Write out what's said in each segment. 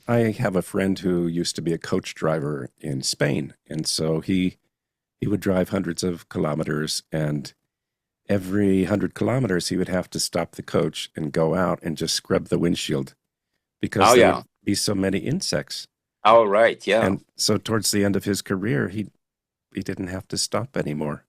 I have a friend who used to be a coach driver in Spain, and so he would drive hundreds of kilometers, and every 100 kilometers he would have to stop the coach and go out and just scrub the windshield because Oh there would yeah. be so many insects. Oh right. Yeah. And so towards the end of his career, he didn't have to stop anymore.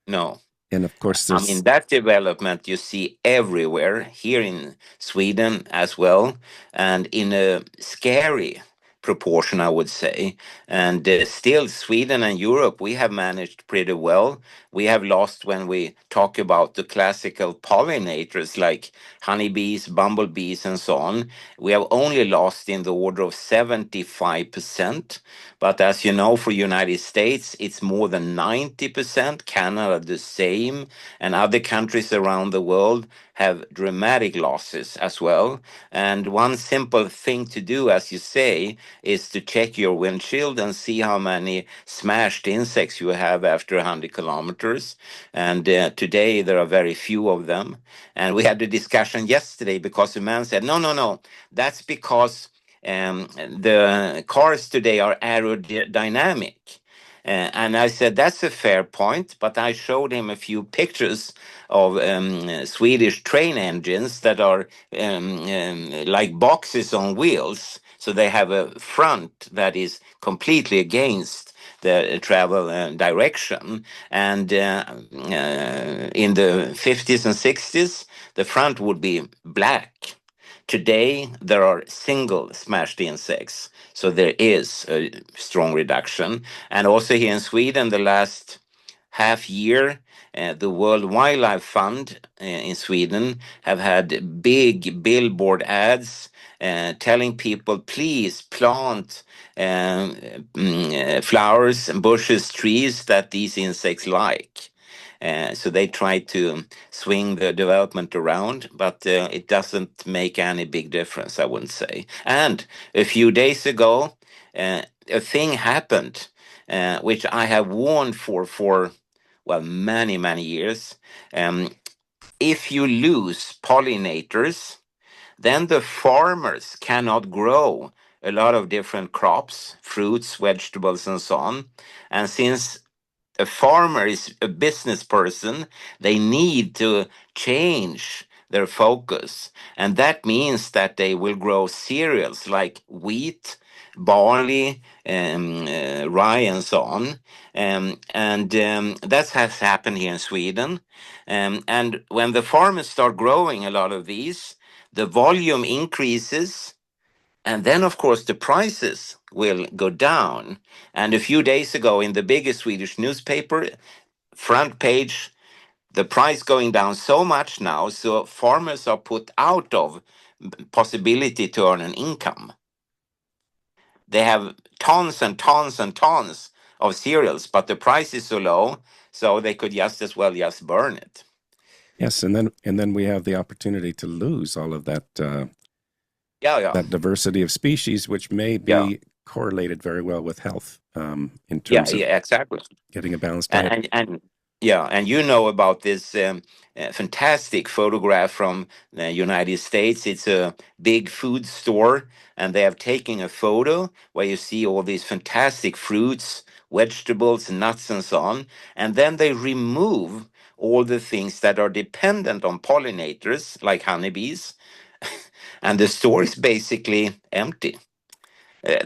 No. And of course, I there's mean, that development you see everywhere, here in Sweden as well, and in a scary proportion, I would say. And still, Sweden and Europe, we have managed pretty well. We have lost when we talk about the classical pollinators like honeybees, bumblebees, and so on. We have only lost in the order of 75%. But as you know, for United States, it's more than 90%. Canada, the same, and other countries around the world have dramatic losses as well. And one simple thing to do, as you say, is to check your windshield and see how many smashed insects you have after 100 kilometers. And today there are very few of them. And we had a discussion yesterday because the man said, no, no, no, that's because the cars today are aerodynamic. And I said, that's a fair point, but I showed him a few pictures of Swedish train engines that are like boxes on wheels. So they have a front that is completely against the travel direction. And in the 50s and 60s, the front would be black. Today, there are single smashed insects, so there is a strong reduction. And also here in Sweden, the last half year, the World Wildlife Fund in Sweden have had big billboard ads telling people, please plant flowers and bushes, trees that these insects like. So they try to swing the development around, but it doesn't make any big difference, I wouldn't say. And a few days ago, a thing happened which I have warned for well many many years. Um, if you lose pollinators, then the farmers cannot grow a lot of different crops, fruits, vegetables, and so on. And since a farmer is a business person, they need to change their focus. And that means that they will grow cereals like wheat, barley, rye, and so on. And that has happened here in Sweden. And when the farmers start growing a lot of these, the volume increases, and then, of course, the prices will go down. And a few days ago, in the biggest Swedish newspaper, front page, the price going down so much now, so farmers are put out of possibility to earn an income. They have tons and tons and tons of cereals, but the price is so low, so they could just as well just burn it. yes, and then we have the opportunity to lose all of Yeah, yeah, that diversity of species, which may yeah, be correlated very well with health in yeah, terms of yeah, exactly. getting a balanced diet. And yeah, and you know about this fantastic photograph from the United States. It's a big food store, and they have taken a photo where you see all these fantastic fruits, vegetables, nuts, and so on, and then they remove all the things that are dependent on pollinators, like honeybees, and the store is basically empty.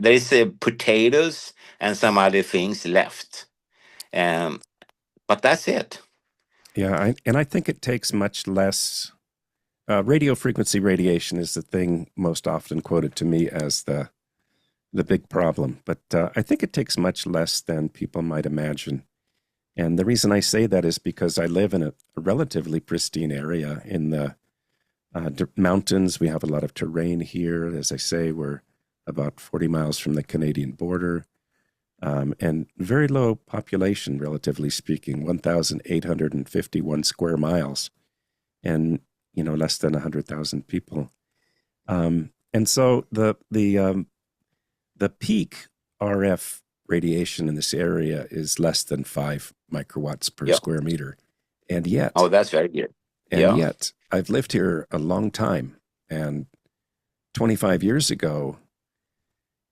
There is potatoes and some other things left. Um, but that's it. And I think it takes much less. Radio frequency radiation is the thing most often quoted to me as the big problem, but I think it takes much less than people might imagine. And the reason I say that is because I live in a relatively pristine area in the mountains. We have a lot of terrain here. As I say, we're about 40 miles from the Canadian border, and very low population, relatively speaking, 1,851 square miles, and less than 100,000 people. And so the peak RF radiation in this area is less than 5 microwatts per Yeah. square meter, and Oh, yet that's very good. and Yeah. yet I've lived here a long time, and 25 years ago,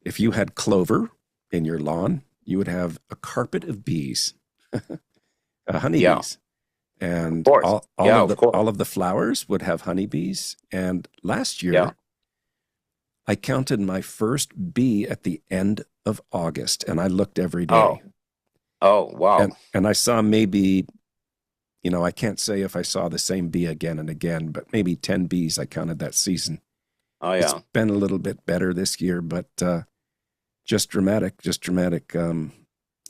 If you had clover in your lawn, you would have a carpet of bees, Yeah, honeybees, of and course. all Yeah, of of the course. all of the flowers would have honeybees. And last Yeah. year, I counted my first bee at the end of August, and I looked every day. Oh, oh, wow. And I saw maybe, I can't say if I saw the same bee again and again, but maybe 10 bees I counted that season. Oh, It's yeah. been a little bit better this year, but just dramatic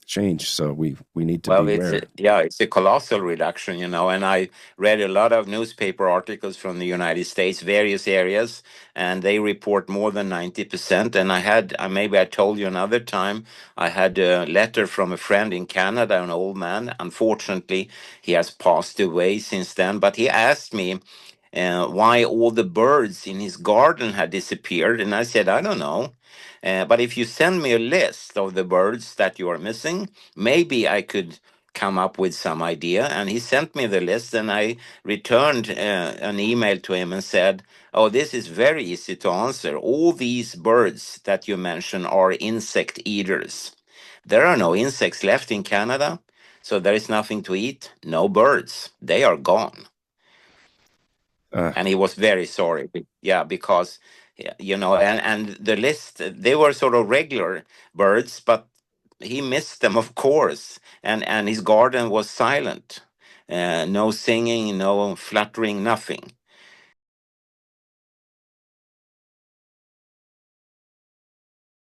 change. So we need to Well, it's a, beware. yeah, it's a colossal reduction, you know. And I read a lot of newspaper articles from the United States, various areas, and they report more than 90%. And I had, maybe I told you another time, I had a letter from a friend in Canada, an old man. Unfortunately, he has passed away since then. But he asked me why all the birds in his garden had disappeared, and I said, I don't know. But if you send me a list of the birds that you are missing, maybe I could come up with some idea. And he sent me the list, and I returned an email to him and said, oh, this is very easy to answer. All these birds that you mentioned are insect eaters. There are no insects left in Canada, so there is nothing to eat, no birds. They are gone. Uh, And he was very sorry. Yeah, because yeah, you know, and the list, they were sort of regular birds, but he missed them, of course. And his garden was silent, no singing, no fluttering, nothing.